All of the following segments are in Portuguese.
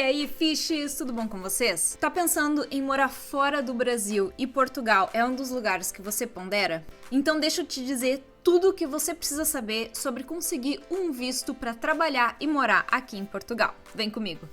E aí, Fishes, tudo bom com vocês? Tá pensando em morar fora do Brasil e Portugal é um dos lugares que você pondera? Então deixa eu te dizer tudo o que você precisa saber sobre conseguir um visto para trabalhar e morar aqui em Portugal. Vem comigo!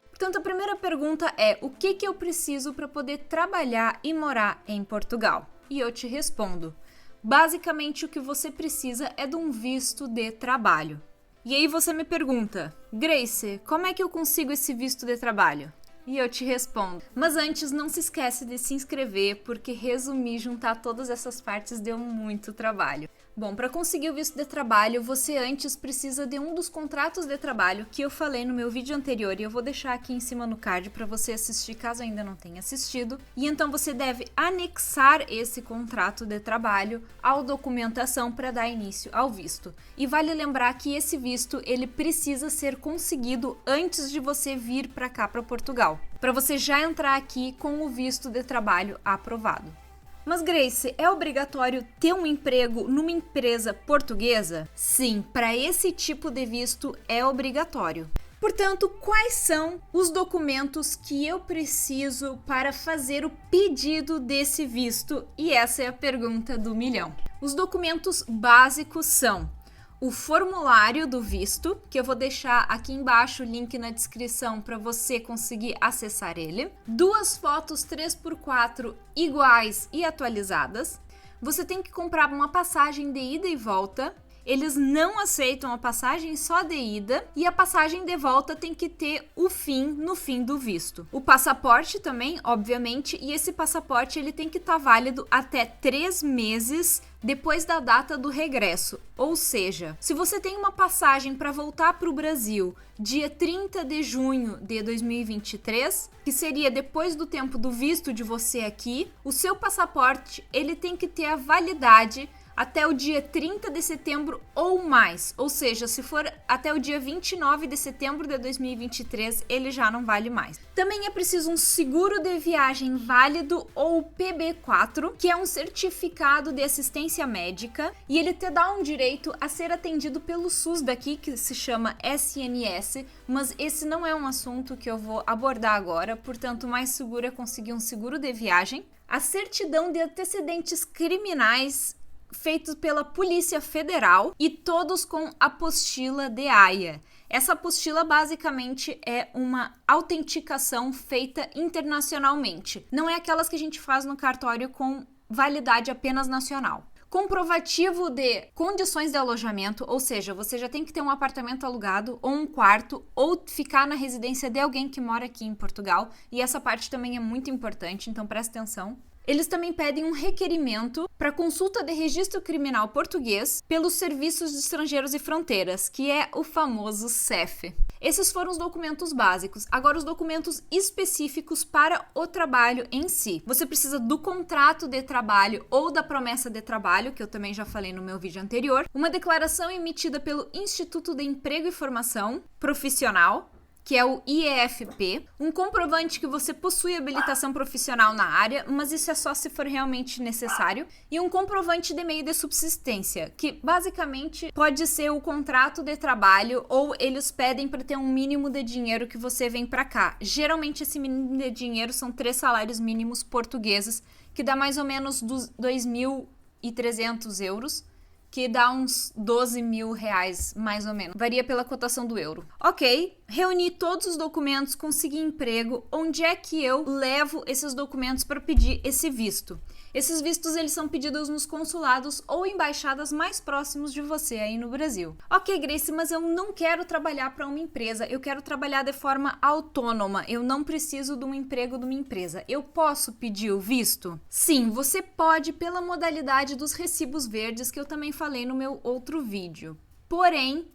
Portanto, a primeira pergunta é: o que eu preciso para poder trabalhar e morar em Portugal? E eu te respondo: basicamente o que você precisa é de um visto de trabalho. E aí você me pergunta: Grace, como é que eu consigo esse visto de trabalho? E eu te respondo. Mas antes, não se esquece de se inscrever, porque resumir, juntar todas essas partes deu muito trabalho. Bom, para conseguir o visto de trabalho, você antes precisa de um dos contratos de trabalho que eu falei no meu vídeo anterior, e eu vou deixar aqui em cima no card para você assistir caso ainda não tenha assistido. E então você deve anexar esse contrato de trabalho à documentação para dar início ao visto. E vale lembrar que esse visto ele precisa ser conseguido antes de você vir para cá, para Portugal, para você já entrar aqui com o visto de trabalho aprovado. Mas Grace, é obrigatório ter um emprego numa empresa portuguesa? Sim, para esse tipo de visto é obrigatório. Portanto, quais são os documentos que eu preciso para fazer o pedido desse visto? E essa é a pergunta do milhão. Os documentos básicos são o formulário do visto, que eu vou deixar aqui embaixo o link na descrição para você conseguir acessar ele. 2 fotos 3x4 iguais e atualizadas. Você tem que comprar uma passagem de ida e volta. Eles não aceitam a passagem só de ida, e a passagem de volta tem que ter o fim no fim do visto. O passaporte também, obviamente, e esse passaporte ele tem que estar válido até 3 meses depois da data do regresso. Ou seja, se você tem uma passagem para voltar para o Brasil dia 30 de junho de 2023, que seria depois do tempo do visto de você aqui, o seu passaporte ele tem que ter a validade até o dia 30 de setembro ou mais, ou seja, se for até o dia 29 de setembro de 2023, ele já não vale mais. Também é preciso um seguro de viagem válido ou PB4, que é um certificado de assistência médica, e ele te dá um direito a ser atendido pelo SUS daqui, que se chama SNS, mas esse não é um assunto que eu vou abordar agora, portanto, o mais seguro é conseguir um seguro de viagem. A certidão de antecedentes criminais feitos pela Polícia Federal e todos com apostila de AIA. Essa apostila basicamente é uma autenticação feita internacionalmente. Não é aquelas que a gente faz no cartório com validade apenas nacional. Comprovativo de condições de alojamento, ou seja, você já tem que ter um apartamento alugado ou um quarto ou ficar na residência de alguém que mora aqui em Portugal, e essa parte também é muito importante, então presta atenção. Eles também pedem um requerimento para consulta de registro criminal português pelos Serviços de Estrangeiros e Fronteiras, que é o famoso SEF. Esses foram os documentos básicos. Agora, os documentos específicos para o trabalho em si. Você precisa do contrato de trabalho ou da promessa de trabalho, que eu também já falei no meu vídeo anterior, uma declaração emitida pelo Instituto de Emprego e Formação Profissional, que é o IEFP, um comprovante que você possui habilitação profissional na área, mas isso é só se for realmente necessário, e um comprovante de meio de subsistência, que basicamente pode ser o contrato de trabalho, ou eles pedem para ter um mínimo de dinheiro que você vem para cá. Geralmente esse mínimo de dinheiro são 3 salários mínimos portugueses, que dá mais ou menos 2.300 euros, que dá uns 12 mil reais, mais ou menos. Varia pela cotação do euro. Ok, reuni todos os documentos, consegui emprego. Onde é que eu levo esses documentos para pedir esse visto? Esses vistos eles são pedidos nos consulados ou embaixadas mais próximos de você aí no Brasil. Ok, Grace, mas eu não quero trabalhar para uma empresa, eu quero trabalhar de forma autônoma, eu não preciso de um emprego de uma empresa. Eu posso pedir o visto? Sim, você pode pela modalidade dos recibos verdes que eu também falei no meu outro vídeo. Porém,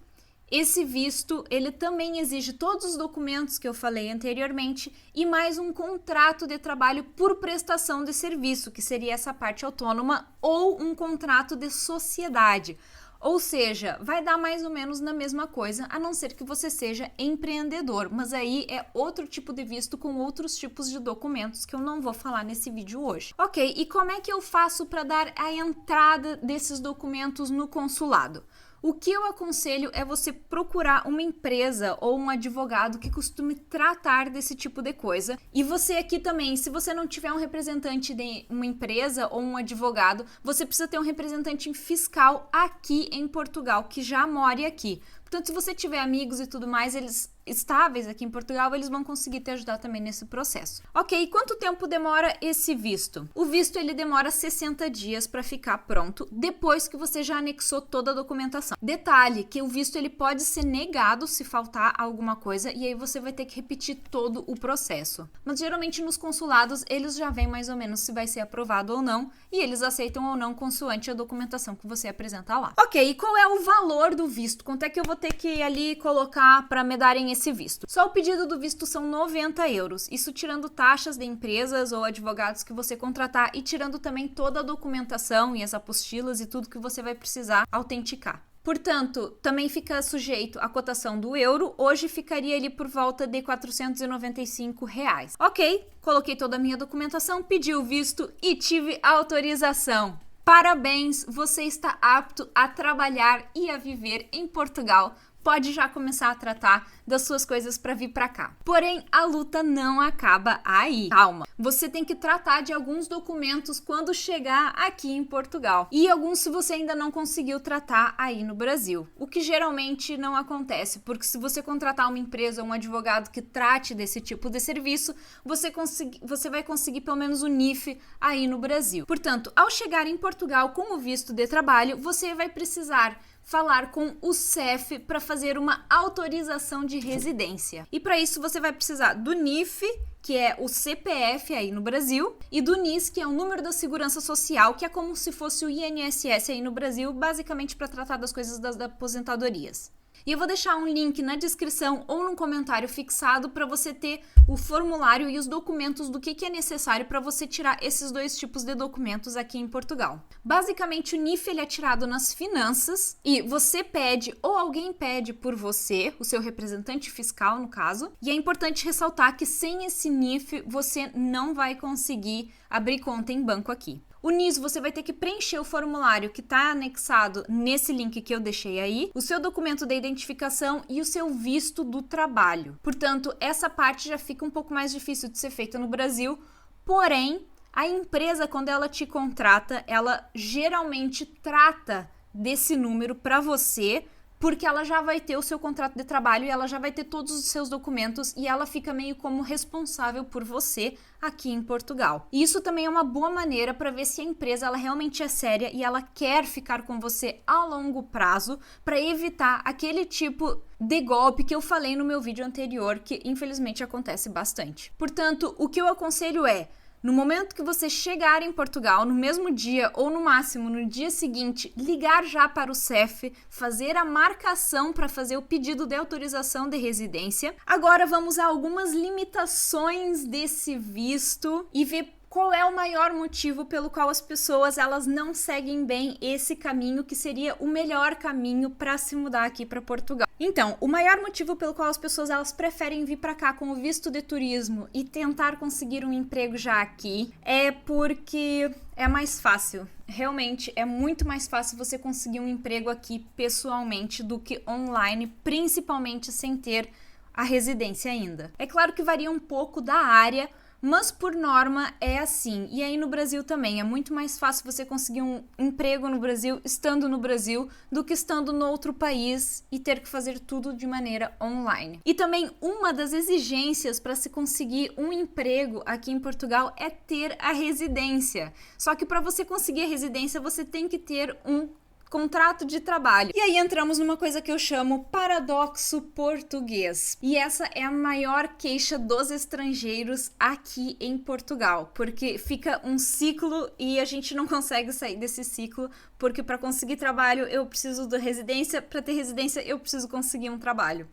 esse visto, ele também exige todos os documentos que eu falei anteriormente e mais um contrato de trabalho por prestação de serviço, que seria essa parte autônoma, ou um contrato de sociedade. Ou seja, vai dar mais ou menos na mesma coisa, a não ser que você seja empreendedor, mas aí é outro tipo de visto com outros tipos de documentos que eu não vou falar nesse vídeo hoje. Ok, e como é que eu faço para dar a entrada desses documentos no consulado? O que eu aconselho é você procurar uma empresa ou um advogado que costume tratar desse tipo de coisa. E você aqui também, se você não tiver um representante de uma empresa ou um advogado, você precisa ter um representante fiscal aqui em Portugal, que já more aqui. Portanto, se você tiver amigos e tudo mais, eles estáveis aqui em Portugal, eles vão conseguir te ajudar também nesse processo. Ok, quanto tempo demora esse visto? O visto ele demora 60 dias para ficar pronto, depois que você já anexou toda a documentação. Detalhe, que o visto ele pode ser negado se faltar alguma coisa, e aí você vai ter que repetir todo o processo. Mas geralmente nos consulados, eles já veem mais ou menos se vai ser aprovado ou não, e eles aceitam ou não consoante a documentação que você apresenta lá. Ok, e qual é o valor do visto? Quanto é que eu vou ter que ali colocar para me darem esse visto? Só o pedido do visto são 90 euros, isso tirando taxas de empresas ou advogados que você contratar e tirando também toda a documentação e as apostilas e tudo que você vai precisar autenticar. Portanto, também fica sujeito à cotação do euro, hoje ficaria ali por volta de R$495. Ok, coloquei toda a minha documentação, pedi o visto e tive autorização. Parabéns, você está apto a trabalhar e a viver em Portugal. Pode já começar a tratar das suas coisas para vir para cá. Porém, a luta não acaba aí. Calma. Você tem que tratar de alguns documentos quando chegar aqui em Portugal. E alguns se você ainda não conseguiu tratar aí no Brasil. O que geralmente não acontece, porque se você contratar uma empresa ou um advogado que trate desse tipo de serviço, você vai conseguir pelo menos o NIF aí no Brasil. Portanto, ao chegar em Portugal com o visto de trabalho, você vai precisar falar com o CEF para fazer uma autorização de residência. E para isso você vai precisar do NIF, que é o CPF aí no Brasil, e do NIS, que é o número da Segurança Social, que é como se fosse o INSS aí no Brasil, basicamente para tratar das coisas das aposentadorias. E eu vou deixar um link na descrição ou num comentário fixado para você ter o formulário e os documentos do que é necessário para você tirar esses dois tipos de documentos aqui em Portugal. Basicamente, o NIF ele é tirado nas finanças e você pede ou alguém pede por você, o seu representante fiscal no caso, e é importante ressaltar que sem esse NIF você não vai conseguir abrir conta em banco aqui. O NIS, você vai ter que preencher o formulário que está anexado nesse link que eu deixei aí, o seu documento de identificação e o seu visto do trabalho. Portanto, essa parte já fica um pouco mais difícil de ser feita no Brasil, porém, a empresa, quando ela te contrata, ela geralmente trata desse número para você, porque ela já vai ter o seu contrato de trabalho e ela já vai ter todos os seus documentos e ela fica meio como responsável por você aqui em Portugal. E isso também é uma boa maneira para ver se a empresa ela realmente é séria e ela quer ficar com você a longo prazo para evitar aquele tipo de golpe que eu falei no meu vídeo anterior, que infelizmente acontece bastante. Portanto, o que eu aconselho é, no momento que você chegar em Portugal, no mesmo dia ou no máximo no dia seguinte, ligar já para o CEF, fazer a marcação para fazer o pedido de autorização de residência. Agora vamos a algumas limitações desse visto e ver qual é o maior motivo pelo qual as pessoas elas não seguem bem esse caminho que seria o melhor caminho para se mudar aqui para Portugal. Então, o maior motivo pelo qual as pessoas elas preferem vir para cá com o visto de turismo e tentar conseguir um emprego já aqui é porque é mais fácil. Realmente é muito mais fácil você conseguir um emprego aqui pessoalmente do que online, principalmente sem ter a residência ainda. É claro que varia um pouco da área, mas por norma é assim. E aí no Brasil também é muito mais fácil você conseguir um emprego no Brasil estando no Brasil do que estando no outro país e ter que fazer tudo de maneira online. E também uma das exigências para se conseguir um emprego aqui em Portugal é ter a residência. Só que para você conseguir a residência você tem que ter um contrato de trabalho. E aí entramos numa coisa que eu chamo paradoxo português. E essa é a maior queixa dos estrangeiros aqui em Portugal, porque fica um ciclo e a gente não consegue sair desse ciclo, porque para conseguir trabalho eu preciso da residência, para ter residência eu preciso conseguir um trabalho.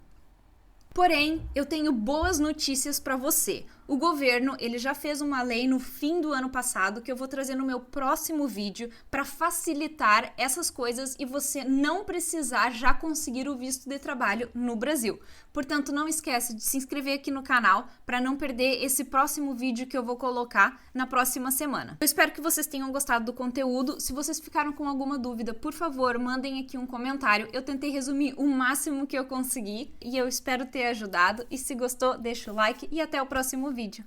Porém, eu tenho boas notícias para você. O governo, ele já fez uma lei no fim do ano passado que eu vou trazer no meu próximo vídeo para facilitar essas coisas e você não precisar já conseguir o visto de trabalho no Brasil. Portanto, não esquece de se inscrever aqui no canal para não perder esse próximo vídeo que eu vou colocar na próxima semana. Eu espero que vocês tenham gostado do conteúdo. Se vocês ficaram com alguma dúvida, por favor, mandem aqui um comentário. Eu tentei resumir o máximo que eu consegui e eu espero ter ajudado. E se gostou, deixa o like e até o próximo vídeo.